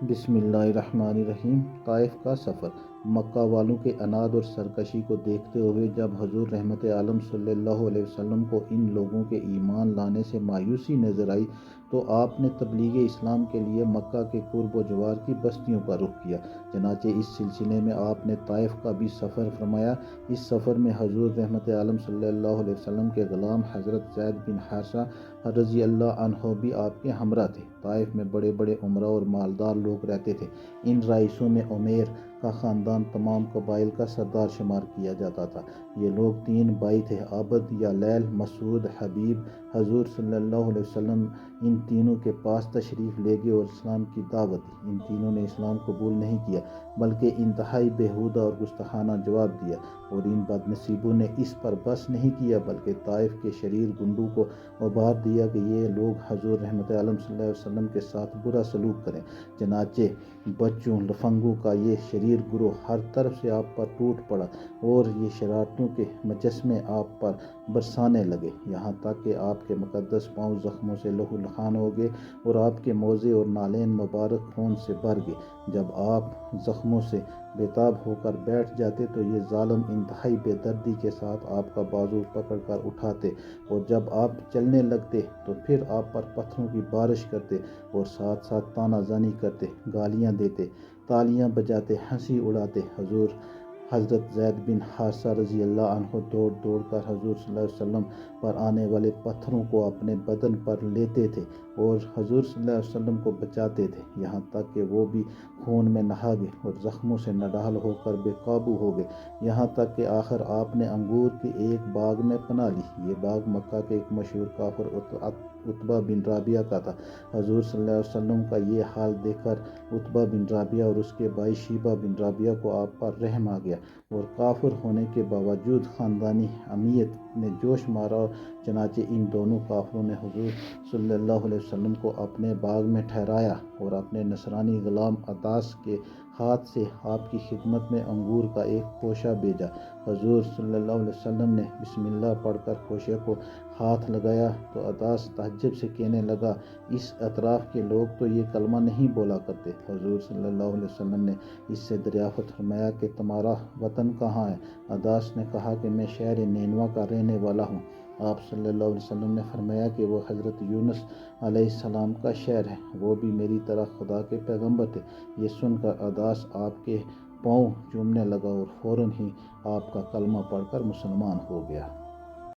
بسم اللہ الرحمن الرحیم۔ طائف کا سفر۔ مکہ والوں کے عناد اور سرکشی کو دیکھتے ہوئے جب حضور رحمت عالم صلی اللہ علیہ وسلم کو ان لوگوں کے ایمان لانے سے مایوسی نظر آئی تو آپ نے تبلیغ اسلام کے لیے مکہ کے قرب و جوار کی بستیوں کا رخ کیا۔ چنانچہ اس سلسلے میں آپ نے طائف کا بھی سفر فرمایا۔ اس سفر میں حضور رحمت عالم صلی اللہ علیہ وسلم کے غلام حضرت زید بن حارثہ رضی اللہ عنہ بھی آپ کے ہمراہ تھے۔ طائف میں بڑے بڑے عمرا اور مالدار لوگ رہتے تھے۔ ان رئیسوں میں عمیر کا خاندان تمام قبائل کا سردار شمار کیا جاتا تھا۔ یہ لوگ 3 بھائی تھے، عبد یا لیل، مسعود، حبیب۔ حضور صلی اللہ علیہ وسلم ان تینوں کے پاس تشریف لے گئے اور اسلام کی دعوت دی۔ ان تینوں نے اسلام قبول نہیں کیا بلکہ انتہائی بیہودہ اور گستاخانہ جواب دیا، اور ان بد نصیبوں نے اس پر بس نہیں کیا بلکہ طائف کے شریر گنڈوں کو ابھار دیا کہ یہ لوگ حضور رحمت عالم صلی اللہ علیہ وسلم کے ساتھ برا سلوک کریں۔ چنانچہ بچوں لفنگوں کا یہ شریر گروہ ہر طرف سے آپ پر ٹوٹ پڑا اور یہ شرارتوں کے مجسمے آپ پر برسانے لگے، یہاں تک کہ آپ کے مقدس پاؤں زخموں سے لہو لہان ہو گئے اور آپ کے موزے اور نالین مبارک خون سے بھر گئے۔ جب آپ زخموں سے بےتاب ہو کر بیٹھ جاتے تو یہ ظالم انتہائی بے دردی کے ساتھ آپ کا بازو پکڑ کر اٹھاتے، اور جب آپ چلنے لگتے تو پھر آپ پر پتھروں کی بارش کرتے اور ساتھ ساتھ طعنہ زنی کرتے، گالیاں دیتے، تالیاں بجاتے، ہنسی اڑاتے۔ حضرت زید بن حارثہ رضی اللہ عنہ دوڑ دوڑ کر حضور صلی اللہ علیہ وسلم پر آنے والے پتھروں کو اپنے بدن پر لیتے تھے اور حضور صلی اللہ علیہ وسلم کو بچاتے تھے، یہاں تک کہ وہ بھی خون میں نہا گئے اور زخموں سے نڈال ہو کر بے قابو ہو گئے، یہاں تک کہ آخر آپ نے انگور کے ایک باغ میں پناہ لی۔ یہ باغ مکہ کے ایک مشہور کافر عتبہ بن رابعہ کا تھا۔ حضور صلی اللہ علیہ وسلم کا یہ حال دیکھ کر عتبہ بن رابعہ اور اس کے بھائی شیبہ بن رابعہ کو آپ پر رحم آ گیا، اور کافر ہونے کے باوجود خاندانی حمیت نے جوش مارا، چنانچہ ان دونوں کافروں نے حضور صلی اللہ علیہ وسلم کو اپنے باغ میں ٹھہرایا اور اپنے نصرانی غلام عداس کے ہاتھ سے آپ کی خدمت میں انگور کا ایک خوشہ بھیجا۔ حضور صلی اللہ علیہ وسلم نے بسم اللہ پڑھ کر خوشے کو ہاتھ لگایا تو عداس تعجب سے کہنے لگا، اس اطراف کے لوگ تو یہ کلمہ نہیں بولا کرتے۔ حضور صلی اللہ علیہ وسلم نے اس سے دریافت فرمایا کہ تمہارا وطن کہاں ہے؟ عداس نے کہا کہ میں شہر نینوا کا رہنے والا ہوں۔ آپ صلی اللہ علیہ وسلم نے فرمایا کہ وہ حضرت یونس علیہ السلام کا شہر ہے، وہ بھی میری طرح خدا کے پیغمبر تھے۔ یہ سن کر عداس آپ کے پاؤں چومنے لگا اور فوراً ہی آپ کا کلمہ پڑھ کر مسلمان ہو گیا۔